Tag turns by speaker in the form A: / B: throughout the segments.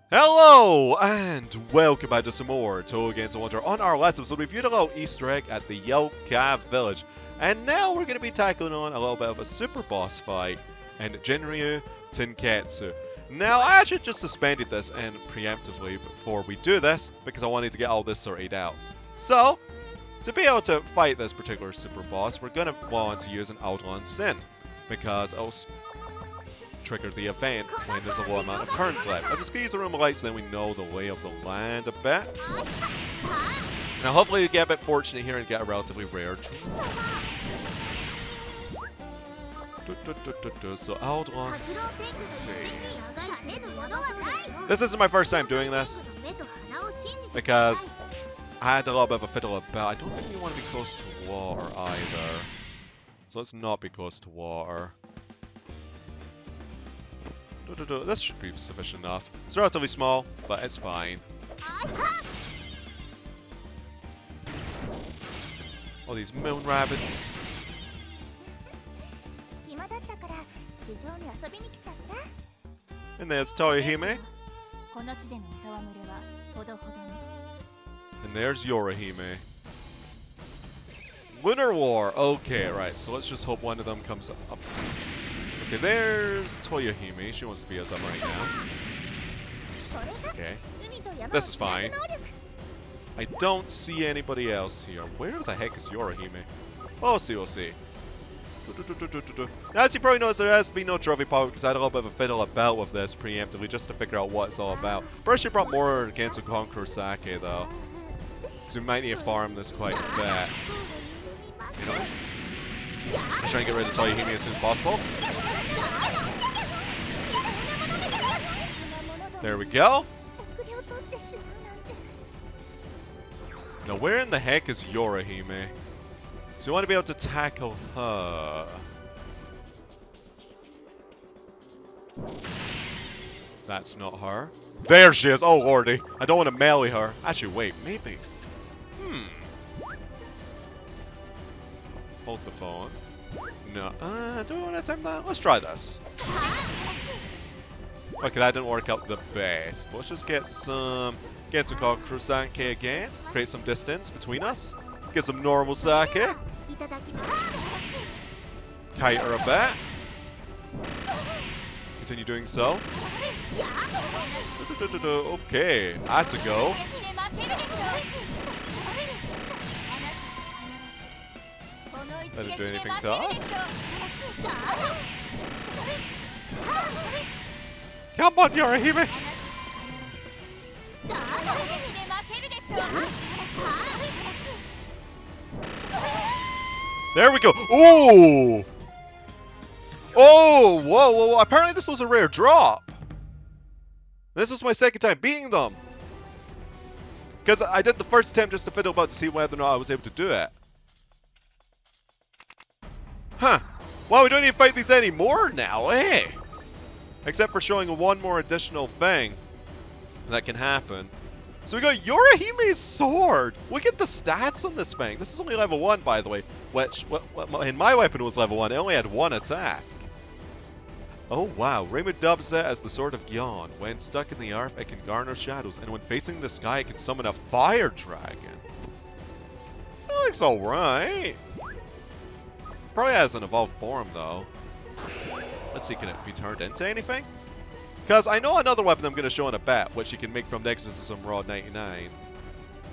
A: Hello, and welcome back to some more Touhou Genso Wonder. On our last episode, we viewed a little Easter egg at the Yokai village, and now we're going to be tackling on a little bit of a super boss fight in Jinryu Tenketsu. Now, I actually just suspended this and preemptively before we do this, because I wanted to get all this sorted out. So, to be able to fight this particular super boss, we're going to want to use an Outlaw Sin, because it'll trigger the event when there's a low amount of turns left. I'll just use the room of lights so then we know the lay of the land a bit. Now hopefully we get a bit fortunate here and get a relatively rare so Outlaws, let's see. This isn't my first time doing this, because I had a little bit of a fiddle about. I don't think you want to be close to water either. So let's not be close to water. This should be sufficient enough. It's relatively small, but it's fine. All these moon rabbits. And there's Yorihime. And there's Yorihime. Lunar War. Okay, right. So let's just hope one of them comes up. Okay, there's Yorihime. She wants to be us up right now. Okay. This is fine. I don't see anybody else here. Where the heck is Yorihime? We'll see, we'll see. As you probably noticed, there has been no trophy pop because I had a little bit of a fiddle about with this preemptively just to figure out what it's all about. But I should have brought more Genso Kourindo though. Because we might need to farm this quite a bit. You know? Let's try and get rid of Yorihime as soon as possible. There we go. Now where in the heck is Yorihime? So you want to be able to tackle her. That's not her. There she is! Oh lordy. I don't want to melee her. Actually wait, maybe. Hold the phone. No, do I want to attempt that? Let's try this. Okay, that didn't work out the best. But let's just get some Gensokyo Kurosanke again. Create some distance between us. Get some normal sake. Kite her a bit. Continue doing so. Okay, I had to go. That didn't do anything to us. Come on, Yorihime! There we go. Ooh! Oh, whoa, whoa, whoa. Apparently this was a rare drop. This was my second time beating them. Because I did the first attempt just to fiddle about to see whether or not I was able to do it. Huh. Well, we don't need to fight these anymore now, eh? Except for showing one more additional thing that can happen. So we got Yorihime's sword! Look at the stats on this thing. This is only level 1, by the way. Which, in my weapon was level 1. It only had 1 attack. Oh wow, Reimu dubs it as the Sword of Gyan. When stuck in the earth, it can garner shadows. And when facing the sky, it can summon a fire dragon. That looks alright. Probably has an evolved form, though. Let's see, can it be turned into anything? Because I know another weapon I'm going to show in a bit, which you can make from the Exorcism Rod 99.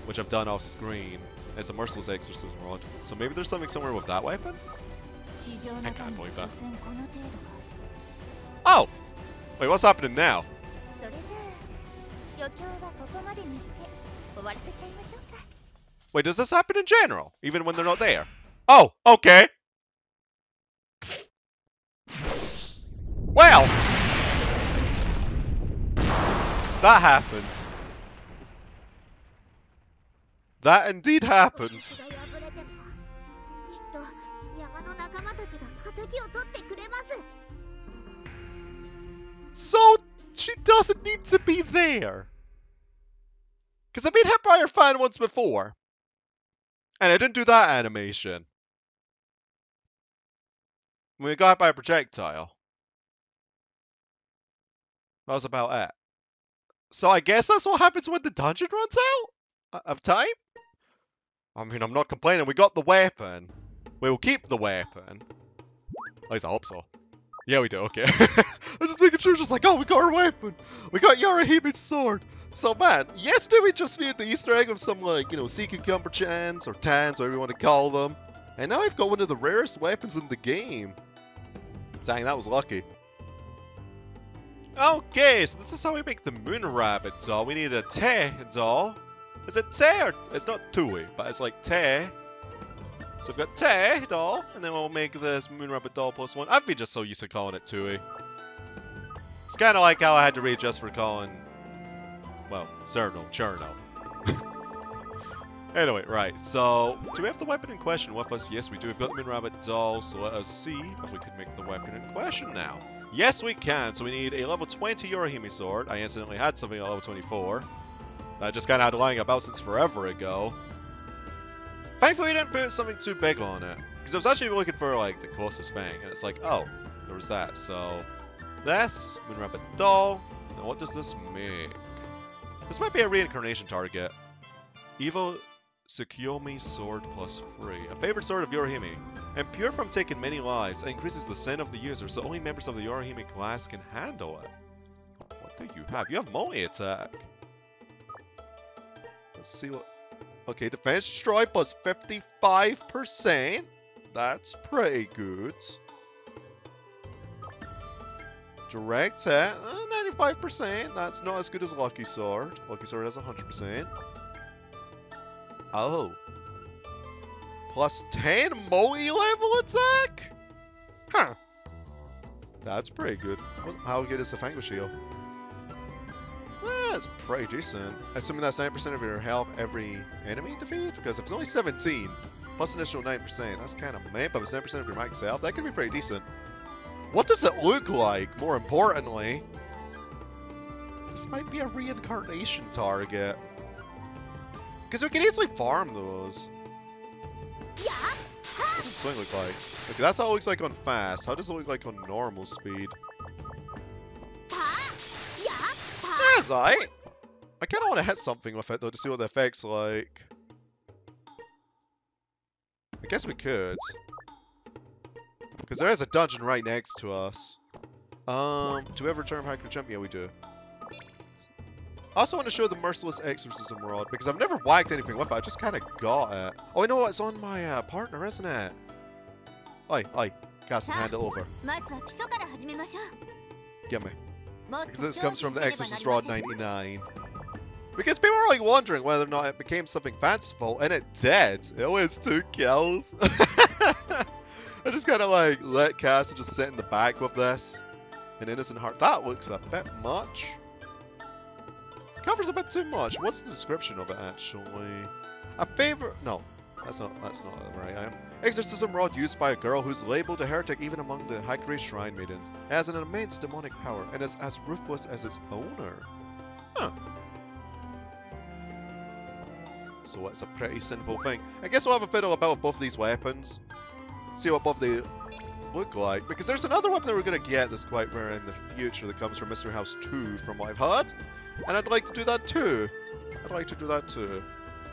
A: Which I've done off screen. It's a Merciless Exorcism Rod. So maybe there's something somewhere with that weapon? I can't believe that. Oh! Wait, what's happening now? Wait, does this happen in general? Even when they're not there? Oh, okay! Well! That happened. That indeed happened. So, she doesn't need to be there. Because I've been hit by her fan once before. And I didn't do that animation. When we got hit by a projectile. That was about it. So I guess that's what happens when the dungeon runs out of time? I mean, I'm not complaining. We got the weapon. We'll keep the weapon. At least I hope so. Yeah, we do. Okay. I'm just making sure, just like, oh, we got our weapon. We got Yorihime's sword. So, man, yesterday we just viewed the Easter egg of some, like, you know, sea cucumber chans, or tans, whatever you want to call them. And now I've got one of the rarest weapons in the game. Dang, that was lucky. Okay, so this is how we make the moon rabbit doll. We need a te doll. Is it te or it's not Touhou, but it's like te. So we've got te doll, and then we'll make this moon rabbit doll +1. I've been just so used to calling it Touhou. It's kind of like how I had to readjust for calling, well, Cherno. Anyway, right, so do we have the weapon in question with us? Yes, we do. We've got the moon rabbit doll, so let us see if we can make the weapon in question now. Yes, we can. So we need a level 20 Yorihime sword. I incidentally had something at level 24. I just kind of had lying about since forever ago. Thankfully, we didn't put something too big on it. Because I was actually looking for, like, the closest thing. And it's like, oh, there was that. So, this, moon rabbit doll. Now, what does this make? This might be a reincarnation target. Evil Tsukiyomi sword +3. A favorite sword of Yorihime. And pure from taking many lives, it increases the sin of the user, so only members of the Yorihime class can handle it. What do you have? You have multi-attack. Let's see what... Okay, defense destroy +55%. That's pretty good. Direct hit, 95%. That's not as good as Lucky Sword. Lucky Sword has 100%. Oh. +10 multi-level attack? Huh. That's pretty good. How good is the Fango Shield? That's pretty decent. Assuming that's 9% of your health every enemy defeats? Because if it's only 17, plus an additional 9%, that's kind of meh, but if it's 9% of your max health, that could be pretty decent. What does it look like, more importantly? This might be a reincarnation target. Because we can easily farm those. What does the swing look like? Okay, that's how it looks like on fast. How does it look like on normal speed? That's alright. I kind of want to hit something with it though to see what the effect's like. I guess we could. Because there is a dungeon right next to us. Do we ever return Hakurei jump? Yeah, we do. I also want to show the Merciless Exorcism Rod, because I've never whacked anything with it, I just kind of got it. Oh, I know what, it's on my partner, isn't it? Oi, Cassie, hand it over. Give me. Because this comes from the Exorcist Rod 99. Because people are like wondering whether or not it became something fanciful, and it did. It was 2 kills. I just kind of like let Cassie just sit in the back with this. An innocent heart. That looks a bit much. Covers a bit too much. What's the description of it actually? A favorite? No, that's not right. I am. Exorcism rod used by a girl who's labeled a heretic even among the Hakurei Shrine Maidens. It has an immense demonic power and is as ruthless as its owner. Huh. So it's a pretty sinful thing. I guess we'll have a fiddle about with both these weapons. See what both they look like. Because there's another weapon that we're going to get that's quite rare in the future that comes from Mr. House 2 from what I've heard. And I'd like to do that too.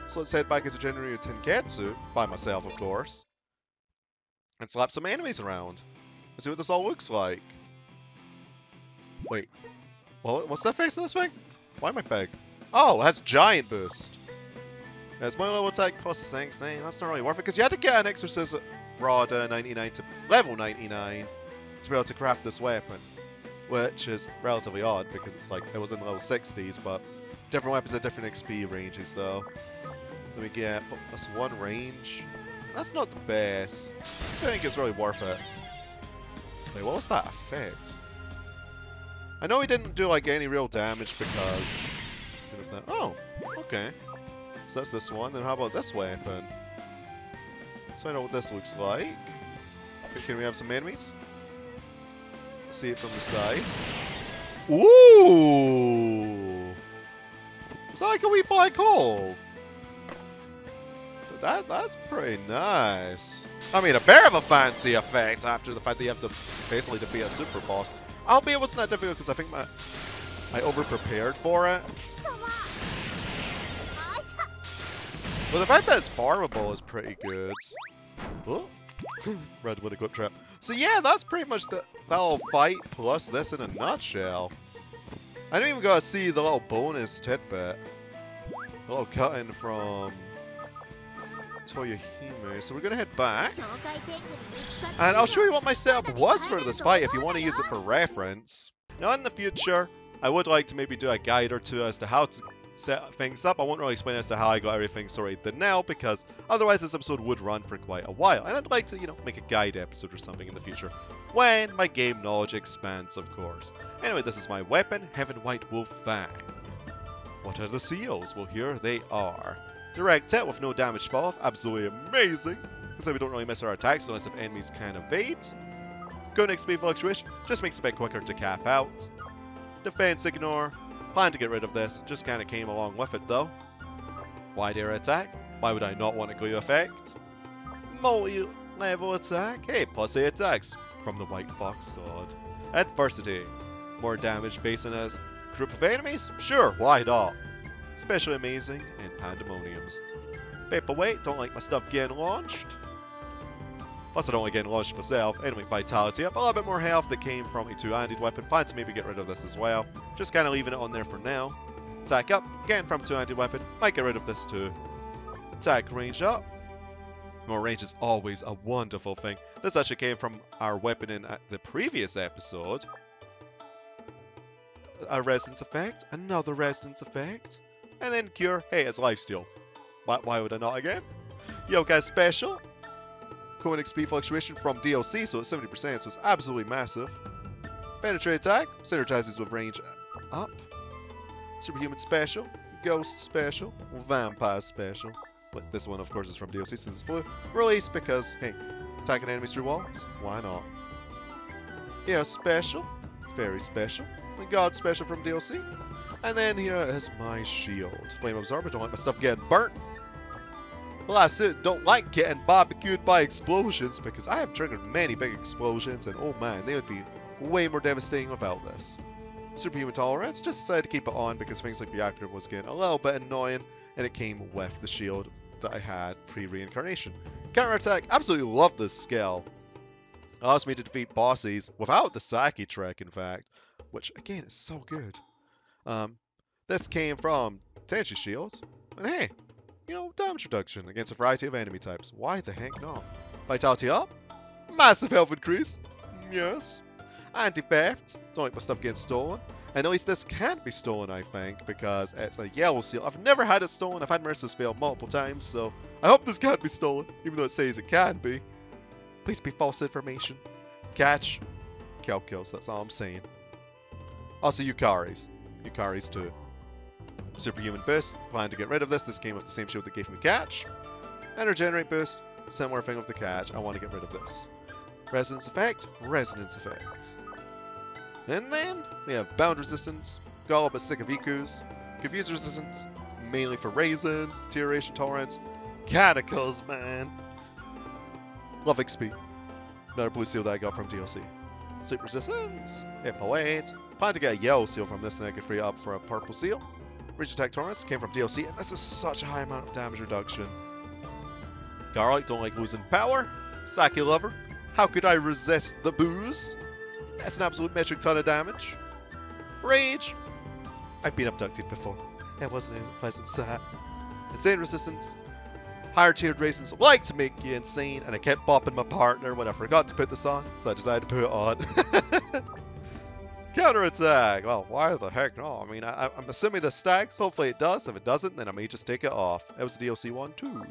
A: So let's head back into January Tenketsu, by myself of course. And slap some enemies around. And see what this all looks like. Wait. Well, what's that face on this thing? Why am I big? Oh, it has giant boost. Yeah, it's my level attack plus 6. That's not really worth it, because you had to get an Exorcism Rod 99 to level 99 to be able to craft this weapon. Which is relatively odd, because it's like, it was in the level 60s, but different weapons have different XP ranges though. Let me get plus 1 range. That's not the best. I think it's really worth it. Wait, what was that effect? I know he didn't do like any real damage because of that. Oh, okay. So that's this one. Then how about this weapon? So I know what this looks like. Okay, can we have some enemies? See it from the side. Ooh! It's like a wee black hole. That's pretty nice. I mean, a bit of a fancy effect after the fact that you have to basically defeat a super boss. Albeit it wasn't that difficult because I think I over-prepared for it. Well, the fact that it's farmable is pretty good. Oh. Red with a quick trap. So yeah, that's pretty much that little fight plus this in a nutshell. I don't even got to see the little bonus tidbit. The little cut-in from Yorihime. So we're going to head back. And I'll show you what my setup was for this fight if you want to use it for reference. Now in the future, I would like to maybe do a guide or two as to how to set things up. I won't really explain as to how I got everything sorted now, because otherwise this episode would run for quite a while. And I'd like to, you know, make a guide episode or something in the future. When my game knowledge expands, of course. Anyway, this is my weapon, Heaven White Wolf Fang. What are the seals? Well, here they are. Direct hit with no damage fall off. Absolutely amazing. Because then we don't really miss our attacks unless if enemies can evade. Go next speed fluctuation. Just makes it a bit quicker to cap out. Defense ignore. Plan to get rid of this. Just kind of came along with it though. Wide area attack. Why would I not want a glue effect? Multi-level attack. Hey, plus 8 attacks from the White Fox Sword. Adversity. More damage based on a group of enemies? Sure, why not? Especially amazing in Pandemoniums. Paperweight, don't like my stuff getting launched. Plus I don't like getting launched myself. Enemy vitality up, a little bit more health that came from a two-handed weapon. Plan to maybe get rid of this as well. Just kind of leaving it on there for now. Attack up, again from two-handed weapon. Might get rid of this too. Attack range up. More range is always a wonderful thing. This actually came from our weapon in the previous episode. A resonance effect, another resonance effect. And then cure, hey, it's lifesteal. Why would I not again? Yokai special. Conic speed fluctuation from DLC, so it's 70%, so it's absolutely massive. Penetrate attack, synergizes with range up. Superhuman special, ghost special, vampire special. But this one, of course, is from DLC since it's blue. Release because, hey, attacking enemies through walls, why not? Air special, very special. The God special from DLC. And then here is my shield. Flame absorber, don't like my stuff getting burnt. Last suit, don't like getting barbecued by explosions because I have triggered many big explosions and oh man, they would be way more devastating without this. Superhuman tolerance, just decided to keep it on because things like reactor was getting a little bit annoying and it came with the shield that I had pre-reincarnation. Counterattack, absolutely love this skill. Allows me to defeat bosses without the Saki trick, in fact, which again is so good. This came from Tenchi shields, and hey, you know, damage reduction against a variety of enemy types. Why the heck not? Vitality up, massive health increase, yes. Anti-theft, don't like my stuff getting stolen. And at least this can't be stolen, I think, because it's a yellow seal. I've never had it stolen. I've had Mercer's fail multiple times, so I hope this can't be stolen, even though it says it can be. Please be false information. Catch, kill kills, that's all I'm saying. Also, Yukari's. Yukari's too. Superhuman boost, plan to get rid of this. This came with the same shield that gave me catch. And regenerate boost, similar thing with the catch. I want to get rid of this. Resonance effect, resonance effect. And then we have bound resistance, got a little bit sick of Ikus, confuse resistance, mainly for raisins, deterioration tolerance, cataclysm, man. Love XP. Another blue seal that I got from DLC. Sleep resistance, hit weight. Plan to get a yellow seal from this and I could free up for a purple seal. Reach attack tolerance came from DLC, and this is such a high amount of damage reduction. Garlic, don't like losing power. Sake lover, how could I resist the booze? That's an absolute metric ton of damage. Rage, I've been abducted before. It wasn't a pleasant sight. Insane resistance. Higher tiered raisins like to make you insane, and I kept bopping my partner when I forgot to put this on, so I decided to put it on. Counterattack! Well, why the heck not? I mean, I'm assuming this stacks. Hopefully it does. If it doesn't, then I may just take it off. It was a DLC one too.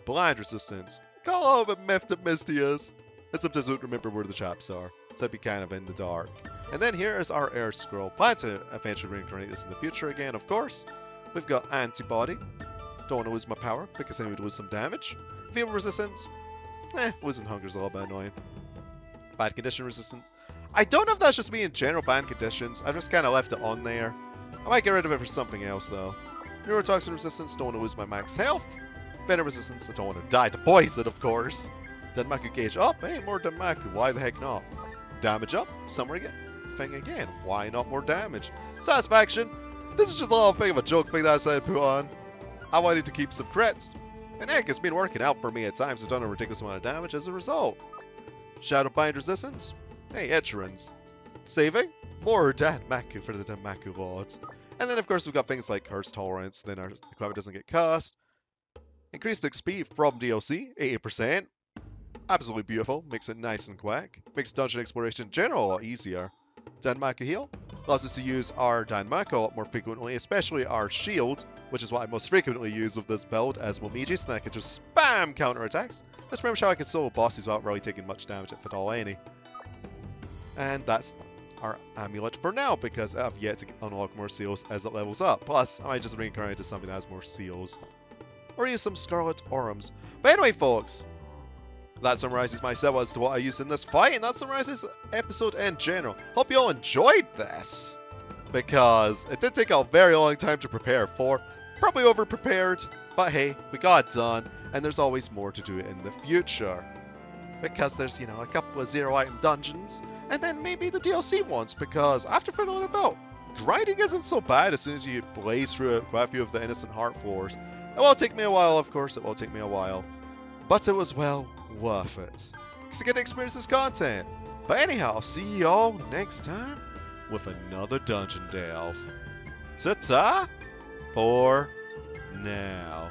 A: Blind resistance. Got a little bit miffed at Misty is. And sometimes I don't remember where the chaps are. So I'd be kind of in the dark. And then here is our air scroll. Plan to eventually reincarnate this in the future again, of course. We've got antibody. Don't want to lose my power because then we'd lose some damage. Feeble resistance. Losing hunger is a little bit annoying. Bad condition resistance. I don't know if that's just me in general banned conditions. I've just kind of left it on there. I might get rid of it for something else though. Neurotoxin resistance, don't want to lose my max health. Venom resistance, I don't want to die to poison, of course. Denmaku gauge up, hey, more Denmaku, why the heck not? Damage up, somewhere again. thing again. Why not more damage? Satisfaction! This is just a little thing of a joke thing that I decided to put on. I wanted to keep some crits. And heck, it's been working out for me at times. I've done a ridiculous amount of damage as a result. Shadow Bind resistance? Hey, Etrians. Saving? More Danmaku for the Danmaku Lords. And then, of course, we've got things like Curse Tolerance, then our equipment doesn't get cursed. Increased XP from DLC, 80%. Absolutely beautiful, makes it nice and quick. Makes dungeon exploration in general a lot easier. Danmaku Heal allows us to use our Danmaku a lot more frequently, especially our shield, which is what I most frequently use with this build as Momiji, so then I can just spam counterattacks. That's pretty much how I can solo bosses without really taking much damage, if at all any. And that's our amulet for now, because I've yet to unlock more seals as it levels up. Plus, I might just reincarnate to something that has more seals. Or use some Scarlet Orums. But anyway, folks, that summarizes myself as to what I used in this fight, and that summarizes the episode in general. Hope you all enjoyed this, because it did take a very long time to prepare for. Probably over-prepared, but hey, we got it done, and there's always more to do in the future. Because there's, you know, a couple of zero-item dungeons, and then maybe the DLC ones, because after fiddling about, grinding isn't so bad as soon as you blaze through quite a few of the Innocent Heart floors. It will take me a while, of course, it will take me a while. But it was well worth it. Because you get to experience this content. But anyhow, I'll see y'all next time with another Dungeon Delve. Ta-ta for now.